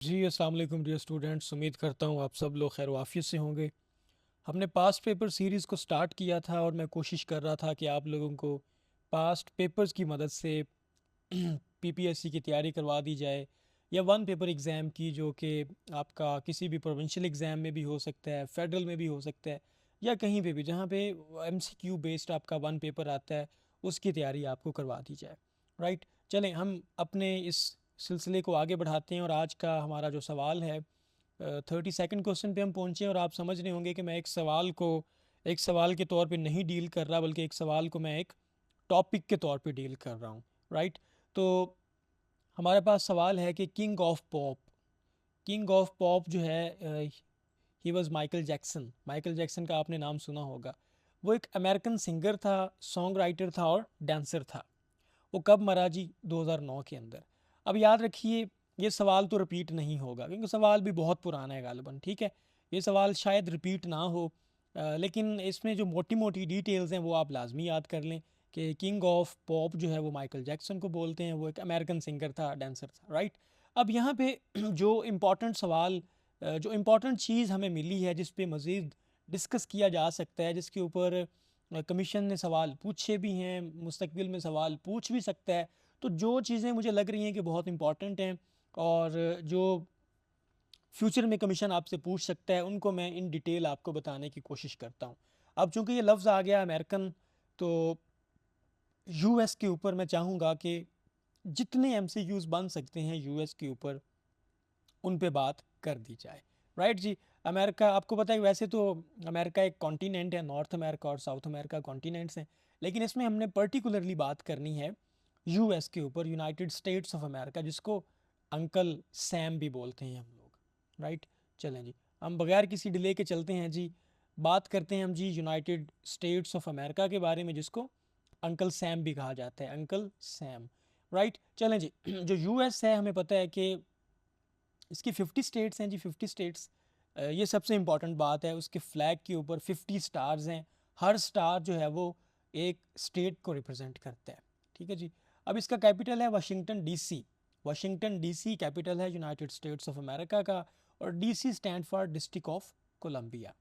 जी, अस्सलाम वालेकुम dear students. उम्मीद करता हूँ आप सब लोग खैर वाफियत से होंगे। हमने पास्ट पेपर सीरीज़ को स्टार्ट किया था और मैं कोशिश कर रहा था कि आप लोगों को पास्ट पेपर्स की मदद से पीपीएससी की तैयारी करवा दी जाए, या वन पेपर एग्ज़ाम की, जो कि आपका किसी भी प्रोविंशियल एग्ज़ाम में भी हो सकता है, फेडरल में भी हो सकता है, या कहीं पे भी जहाँ पे एमसीक्यू बेस्ड आपका वन पेपर आता है, उसकी तैयारी आपको करवा दी जाए। राइट, चलें हम अपने इस सिलसिले को आगे बढ़ाते हैं। और आज का हमारा जो सवाल है, 32nd क्वेश्चन पे हम पहुँचे। और आप समझ रहे होंगे कि मैं एक सवाल के तौर पे नहीं डील कर रहा, बल्कि एक सवाल को मैं एक टॉपिक के तौर पे डील कर रहा हूँ। राइट, तो हमारे पास सवाल है कि किंग ऑफ पॉप जो है, he was Michael Jackson. Michael Jackson का आपने नाम सुना होगा। वो एक अमेरिकन सिंगर था, सॉन्ग राइटर था और डांसर था। वो कब मरा जी? 2009 के अंदर। अब याद रखिए, ये सवाल तो रिपीट नहीं होगा क्योंकि सवाल भी बहुत पुराना है गालिबन, ठीक है। ये सवाल शायद रिपीट ना हो, लेकिन इसमें जो मोटी मोटी डिटेल्स हैं वो आप लाजमी याद कर लें कि किंग ऑफ पॉप जो है वो माइकल जैक्सन को बोलते हैं। वो एक अमेरिकन सिंगर था, डांसर था। राइट, अब यहाँ पे जो इम्पोर्टेंट चीज़ हमें मिली है, जिस पे मज़ीद डिस्कस किया जा सकता है, जिसके ऊपर कमीशन ने सवाल पूछे भी हैं, मुस्तकबिल में सवाल पूछ भी सकता है। तो जो चीज़ें मुझे लग रही हैं कि बहुत इंपॉर्टेंट हैं और जो फ्यूचर में कमीशन आपसे पूछ सकता है, उनको मैं इन डिटेल आपको बताने की कोशिश करता हूँ। अब चूंकि ये लफ्ज़ आ गया अमेरिकन, तो यूएस के ऊपर मैं चाहूँगा कि जितने एमसीक्यूज़ बन सकते हैं यूएस के ऊपर, उन पे बात कर दी जाए। राइट जी। अमेरिका, आपको पता है वैसे तो अमेरिका एक कॉन्टिनेंट है, नॉर्थ अमेरिका और साउथ अमेरिका कॉन्टिनेंट्स हैं, लेकिन इसमें हमने पर्टिकुलरली बात करनी है यूएस के ऊपर, यूनाइटेड स्टेट्स ऑफ अमेरिका, जिसको अंकल सैम भी बोलते हैं हम लोग। राइट, चलें जी, हम बगैर किसी डिले के चलते हैं जी। बात करते हैं हम जी यूनाइटेड स्टेट्स ऑफ अमेरिका के बारे में, जिसको अंकल सैम भी कहा जाता है, अंकल सैम। राइट, चलें जी। जो यूएस है, हमें पता है कि इसकी 50 स्टेट्स हैं जी, 50 स्टेट्स। ये सबसे इम्पॉर्टेंट बात है, उसके फ्लैग के ऊपर 50 स्टार्स हैं। हर स्टार जो है वो एक स्टेट को रिप्रेजेंट करता है, ठीक है जी। अब इसका कैपिटल है Washington DC. Washington DC capital है यूनाइटेड स्टेट्स ऑफ अमेरिका का, और DC stand for District of Columbia.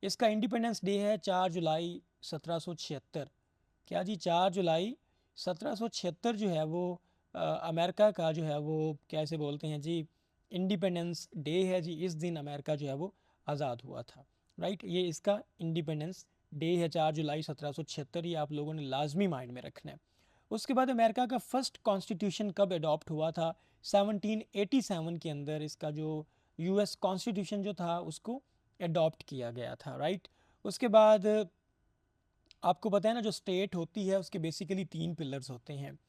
इसका इंडिपेंडेंस डे है 4 जुलाई 1776। क्या जी? 4 जुलाई 1776 जो है वो अमेरिका का जो है वो कैसे बोलते हैं जी, इंडिपेंडेंस डे है जी। इस दिन अमेरिका जो है वो आज़ाद हुआ था। राइट, ये इसका इंडिपेंडेंस डे है 4 जुलाई 1776। ये आप लोगों ने लाजमी माइंड में रखना है। उसके बाद अमेरिका का फर्स्ट कॉन्स्टिट्यूशन कब अडॉप्ट हुआ था? 1787 के अंदर इसका जो यूएस कॉन्स्टिट्यूशन जो था उसको अडॉप्ट किया गया था। राइट, उसके बाद आपको पता है ना, जो स्टेट होती है उसके बेसिकली 3 पिलर्स होते हैं।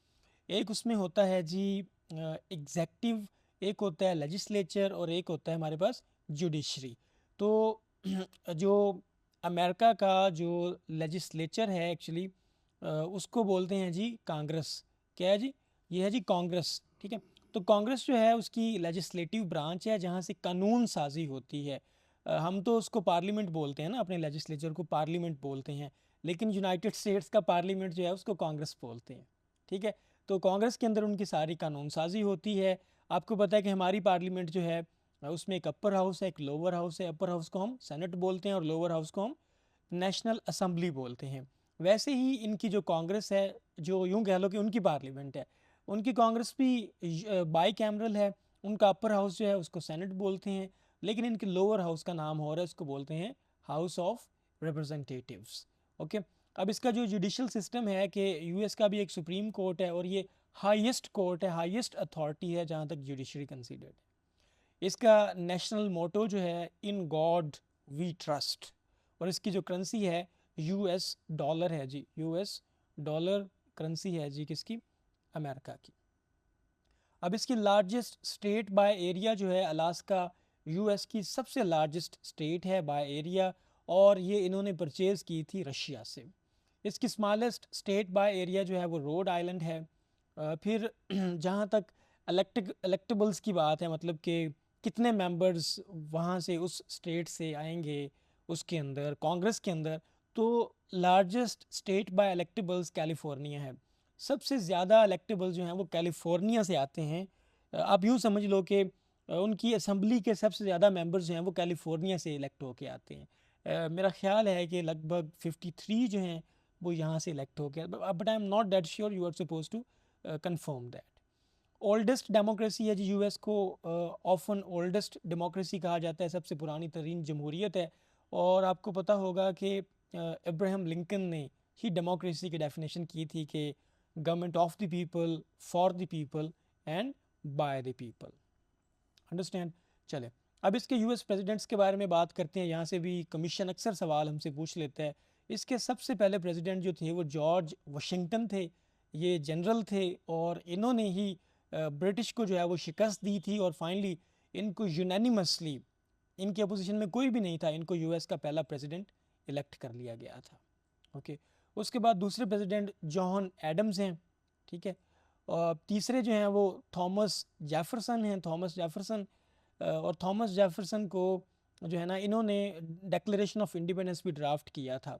एक उसमें होता है जी एग्जेक्टिव, एक होता है लेजिस्लेचर, और एक होता है हमारे पास जुडिशरी। तो जो अमेरिका का जो लेजिस्लेचर है एक्चुअली, उसको बोलते हैं जी कांग्रेस। क्या है जी? ये है जी कांग्रेस, ठीक है। तो कांग्रेस जो है उसकी लेजिस्लेटिव ब्रांच है, जहाँ से कानून साजी होती है। हम तो उसको पार्लियामेंट बोलते हैं ना, अपने लेजिस्लेचर को पार्लियामेंट बोलते हैं, लेकिन यूनाइटेड स्टेट्स का पार्लियामेंट जो है उसको कांग्रेस बोलते हैं, ठीक है। तो कांग्रेस के अंदर उनकी सारी कानून साजी होती है। आपको पता है कि हमारी पार्लियामेंट जो है उसमें एक अपर हाउस है, एक लोअर हाउस है। अपर हाउस को हम सेनेट बोलते हैं और लोअर हाउस को हम नेशनल असम्बली बोलते हैं। वैसे ही इनकी जो कांग्रेस है, जो यूं कह लो कि उनकी पार्लियामेंट है, उनकी कांग्रेस भी बाई कैमरल है। उनका अपर हाउस जो है उसको सेनेट बोलते हैं, लेकिन इनके लोअर हाउस का नाम हो रहा है, उसको बोलते हैं हाउस ऑफ रिप्रेजेंटेटिव्स। ओके। अब इसका जो जुडिशल सिस्टम है कि यूएस का भी एक सुप्रीम कोर्ट है, और ये हाईएस्ट कोर्ट है, हाईएस्ट अथॉरिटी है जहाँ तक जुडिशरी कंसीडर्ड है। इसका नेशनल मोटो जो है, इन गॉड वी ट्रस्ट, और इसकी जो करेंसी है यूएस डॉलर है जी। यूएस डॉलर करेंसी है जी, किसकी? अमेरिका की। अब इसकी लार्जेस्ट स्टेट बाय एरिया जो है अलास्का, यूएस की सबसे लार्जेस्ट स्टेट है बाय एरिया, और ये इन्होंने परचेज़ की थी रशिया से। इसकी स्मॉलेस्ट स्टेट बाय एरिया जो है वो रोड आइलैंड है। फिर जहाँ तक इलेक्टेबल्स की बात है, मतलब कि कितने मेंबर्स वहाँ से उस स्टेट से आएंगे उसके अंदर, कांग्रेस के अंदर, तो largest state by electables California है। सबसे ज़्यादा इलेक्टेबल जो हैं वो कैलिफोर्निया से आते हैं। आप यूँ समझ लो कि उनकी असम्बली के सबसे ज़्यादा मेंबर्स जो हैं वो कैलिफोर्निया से इलेक्ट होके आते हैं। मेरा ख्याल है कि लगभग 53 जो हैं वो यहाँ से इलेक्ट होके, but I am not that sure, you are suppose to confirm that. Oldest democracy है जी यूएस को, ऑफन ओल्डेस्ट डेमोक्रेसी कहा जाता है, सबसे पुरानी तरीन जमहूरियत है। और आपको पता होगा कि अब्राहम लिंकन ने ही डेमोक्रेसी की डेफिनेशन की थी कि government of the people, for the people and by the people. Understand. चले अब इसके यूएस प्रेसिडेंट्स के बारे में बात करते हैं। यहाँ से भी कमीशन अक्सर सवाल हमसे पूछ लेता है। इसके सबसे पहले प्रेसिडेंट जो थे वो जॉर्ज वाशिंगटन थे। ये जनरल थे और इन्होंने ही ब्रिटिश को जो है वो शिकस्त दी थी और फाइनली इनको यूनानिमसली, इनके अपोजिशन में कोई भी नहीं था, इनको यूएस का पहला प्रेसिडेंट इलेक्ट कर लिया गया था। ओके, उसके बाद दूसरे प्रेसिडेंट जॉन एडम्स हैं, ठीक है। और तीसरे जो हैं वो थॉमस जेफरसन हैं, थॉमस जेफरसन। और थॉमस जेफरसन को जो है ना, इन्होंने डेक्लेरेशन ऑफ इंडिपेंडेंस भी ड्राफ्ट किया था,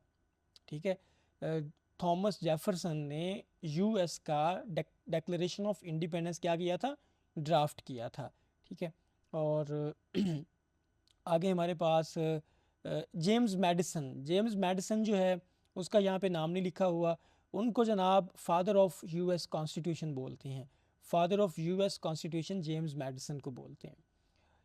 ठीक है। थॉमस जेफरसन ने यूएस का डेक्लेरेशन ऑफ इंडिपेंडेंस क्या किया था, ड्राफ्ट किया था, ठीक है। और आगे हमारे पास जेम्स मैडिसन, जेम्स मैडिसन जो है उसका यहाँ पे नाम नहीं लिखा हुआ, उनको जनाब फादर ऑफ यूएस कॉन्स्टिट्यूशन बोलते हैं। Father of US constitution James Madison को बोलते हैं।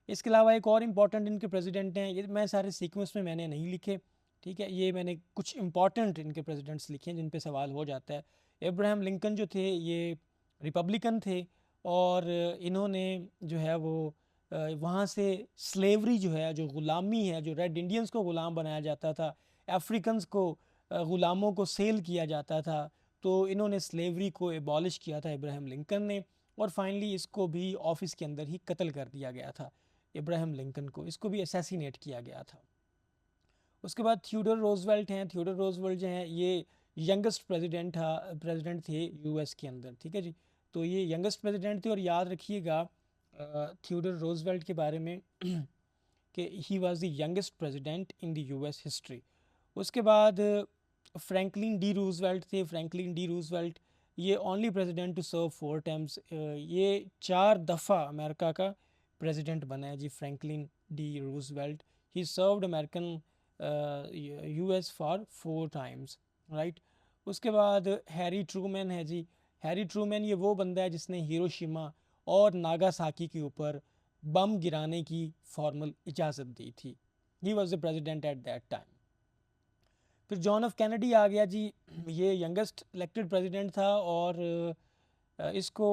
इसके अलावा एक और इम्पॉर्टेंट इनके प्रेसिडेंट हैं, ये मैं सारे सीक्वेंस में मैंने नहीं लिखे, ठीक है, ये मैंने कुछ इंपॉर्टेंट इनके प्रेसिडेंट्स लिखे हैं जिन पे सवाल हो जाता है। अब्राहम लिंकन जो थे ये रिपब्लिकन थे और इन्होंने जो है वो वहाँ से स्लेवरी जो है, जो ग़ुलामी है, जो रेड इंडियंस को ग़ुलाम बनाया जाता था, अफ्रीकन्स को ग़ुलामों को सेल किया जाता था, तो इन्होंने स्लेवरी को एबॉलिश किया था अब्राहम लिंकन ने। और फाइनली इसको भी ऑफिस के अंदर ही कत्ल कर दिया गया था, इब्राहिम लिंकन को, इसको भी असैसिनेट किया गया था। उसके बाद थियोडोर रोजवेल्ट हैं। थियोडोर रोजवेल्ट जो हैं ये यंगेस्ट प्रेसिडेंट थे यूएस के अंदर, ठीक है जी। तो ये यंगेस्ट प्रेसिडेंट थे और याद रखिएगा थियोडोर रोजवेल्ट के बारे में कि he was the youngest president in the US history. उसके बाद फ्रैंकलिन डी रूजवेल्ट थे। फ्रैंकलिन डी रूजवेल्ट ये only president to serve 4 terms, ये 4 दफ़ा अमेरिका का प्रेसिडेंट बना है जी, Franklin D Roosevelt. He served American US for 4 times, right. उसके बाद हैरी ट्रूमैन है जी। हैरी ट्रूमैन ये वो बंदा है जिसने हिरोशिमा और नागासाकी के ऊपर बम गिराने की फॉर्मल इजाज़त दी थी। He was the president at that time. फिर जॉन एफ कैनेडी आ गया जी, ये यंगेस्ट इलेक्टेड प्रेसिडेंट था और इसको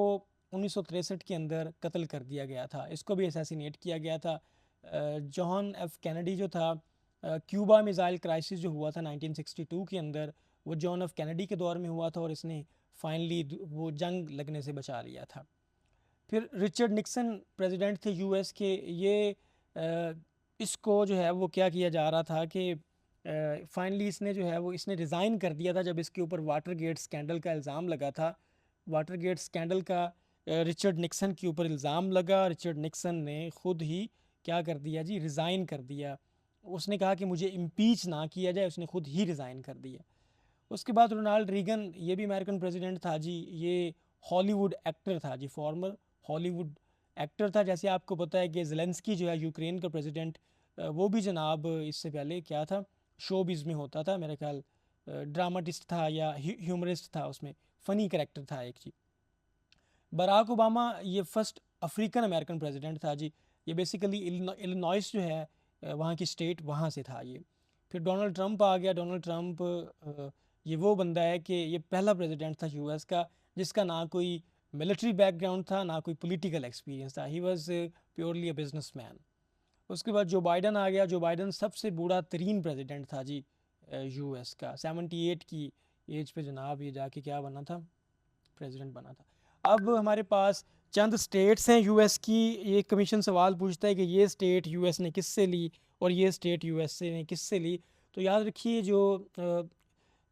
1963 के अंदर कत्ल कर दिया गया था, इसको भी असैसिनेट किया गया था। जॉन एफ कैनेडी जो था, क्यूबा मिसाइल क्राइसिस जो हुआ था 1962 के अंदर, वो जॉन एफ कैनेडी के दौर में हुआ था और इसने फाइनली वो जंग लगने से बचा लिया था। फिर रिचर्ड निक्सन प्रेसिडेंट थे यूएस के। ये इसको जो है वो क्या किया जा रहा था कि फाइनली इसने जो है वो इसने रिज़ाइन कर दिया था जब इसके ऊपर वाटर गेट स्कैंडल का इल्ज़ाम लगा था। वाटर गेट स्कैंडल का रिचर्ड निक्सन के ऊपर इल्ज़ाम लगा, रिचर्ड निक्सन ने ख़ुद ही क्या कर दिया जी, रिज़ाइन कर दिया। उसने कहा कि मुझे इम्पीच ना किया जाए, उसने ख़ुद ही रिज़ाइन कर दिया। उसके बाद रोनाल्ड रीगन, ये भी अमेरिकन प्रेसिडेंट था जी। ये हॉलीवुड एक्टर था जी, फॉर्मर हॉलीवुड एक्टर था। जैसे आपको पता है कि ज़ेलेंस्की जो है यूक्रेन का प्रेसिडेंट, वो भी जनाब इससे पहले क्या था, शोबिज़ में होता था, मेरे ख्याल ड्रामाटिस्ट था या ह्यूमरिस्ट था, उसमें फ़नी करेक्टर था एक जी। बराक ओबामा ये फर्स्ट अफ्रीकन अमेरिकन प्रेसिडेंट था जी। ये बेसिकली इलिनॉइस जो है वहाँ की स्टेट, वहाँ से था ये। फिर डोनाल्ड ट्रंप आ गया। डोनाल्ड ट्रंप ये वो बंदा है कि ये पहला प्रेसिडेंट था यूएस का जिसका ना कोई मिलिट्री बैकग्राउंड था, ना कोई पॉलिटिकल एक्सपीरियंस था। He was purely a businessman. उसके बाद जो बाइडन आ गया। जो बाइडन सबसे बूढ़ा तरीन प्रेसिडेंट था जी यूएस का। 78 की एज पे जनाब ये जाके क्या बना था, प्रेसिडेंट बना था। अब हमारे पास चंद स्टेट्स हैं यूएस की। ये कमीशन सवाल पूछता है कि ये स्टेट यूएस ने किससे ली और ये स्टेट यूएसए ने किससे ली। तो याद रखिए जो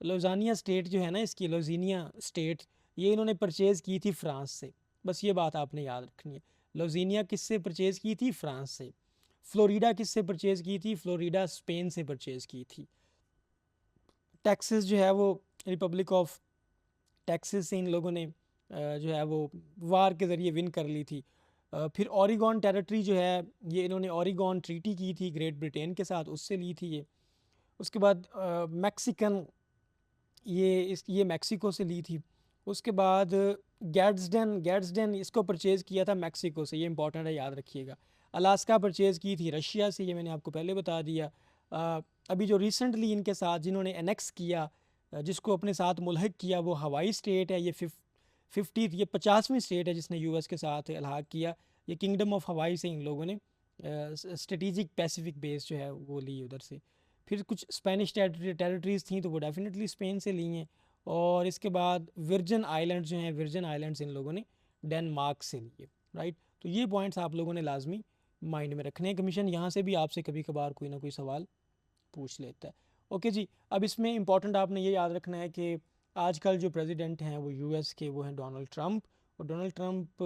लुज़ानिया स्टेट जो है ना, इसकी लुज़ीनिया स्टेट, ये इन्होंने परचेज़ की थी फ्रांस से। बस ये बात आपने याद रखनी है। लुज़ीनिया किससे परचेज़ की थी, फ्रांस से। फ्लोरिडा किससे परचेज़ की थी, फ्लोरिडा स्पेन से परचेज़ की थी। टेक्सास जो है वो रिपब्लिक ऑफ टेक्सास से इन लोगों ने जो है वो वार के ज़रिए विन कर ली थी। फिर ओरेगॉन टेरिटरी जो है, ये इन्होंने ओरेगॉन ट्रीटी की थी ग्रेट ब्रिटेन के साथ, उससे ली थी ये। उसके बाद मैक्सिकन, ये मैक्सिको से ली थी। उसके बाद गैड्सडेन इसको परचेज़ किया था मैक्सिको से, ये इंपॉर्टेंट है, याद रखिएगा। अलास्का परचेज़ की थी रशिया से, ये मैंने आपको पहले बता दिया। अभी जो रिसेंटली इनके साथ जिन्होंने एनेक्स किया, जिसको अपने साथ मुल्हक किया, वो हवाई स्टेट है। ये 50वीं स्टेट है जिसने यूएस के साथ इल्हाक किया। ये किंगडम ऑफ हवाई से इन लोगों ने स्ट्रेटिजिक पैसिफिक बेस जो है वो ली उधर से। फिर कुछ स्पेनिश टेरिटरीज़ थी, तो वो डेफिनेटली स्पेन से ली हैं। और इसके बाद वर्जिन आइलैंड्स जो हैं, वर्जिन आइलैंड्स इन लोगों ने डेनमार्क से लिए, राइट। तो ये पॉइंट्स आप लोगों ने लाजमी माइंड में रखने हैं। कमीशन यहाँ से भी आपसे कभी कभार कोई ना कोई सवाल पूछ लेता है। ओके जी, अब इसमें इंपॉर्टेंट आपने ये याद रखना है कि आजकल जो प्रेसिडेंट हैं वो यूएस के, वो हैं डोनाल्ड ट्रंप। और डोनाल्ड ट्रंप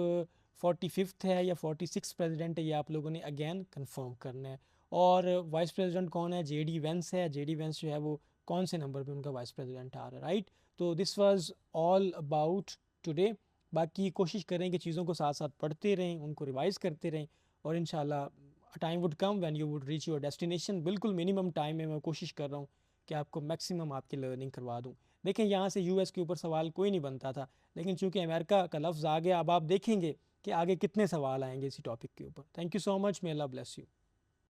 45th है या 46 प्रेसिडेंट है, ये आप लोगों ने अगेन कंफर्म करना है। और वाइस प्रेसिडेंट कौन है? जेडी वेंस है। जेडी वेंस जो है वो कौन से नंबर पे उनका वाइस प्रेसिडेंट आ रहा है, राइट। तो this was all about today. बाकी कोशिश करें कि चीज़ों को साथ साथ पढ़ते रहें, उनको रिवाइज करते रहें, और इंशाल्लाह time would come when you would reach your destination. बिल्कुल मिनिमम टाइम में मैं कोशिश कर रहा हूँ कि आपको मैक्सिमम आपकी लर्निंग करवा दूँ। देखें, यहाँ से यूएस के ऊपर सवाल कोई नहीं बनता था, लेकिन चूंकि अमेरिका का लफ्ज़ आ गया, अब आप देखेंगे कि आगे कितने सवाल आएंगे इसी टॉपिक के ऊपर। Thank you so much, may Allah bless you.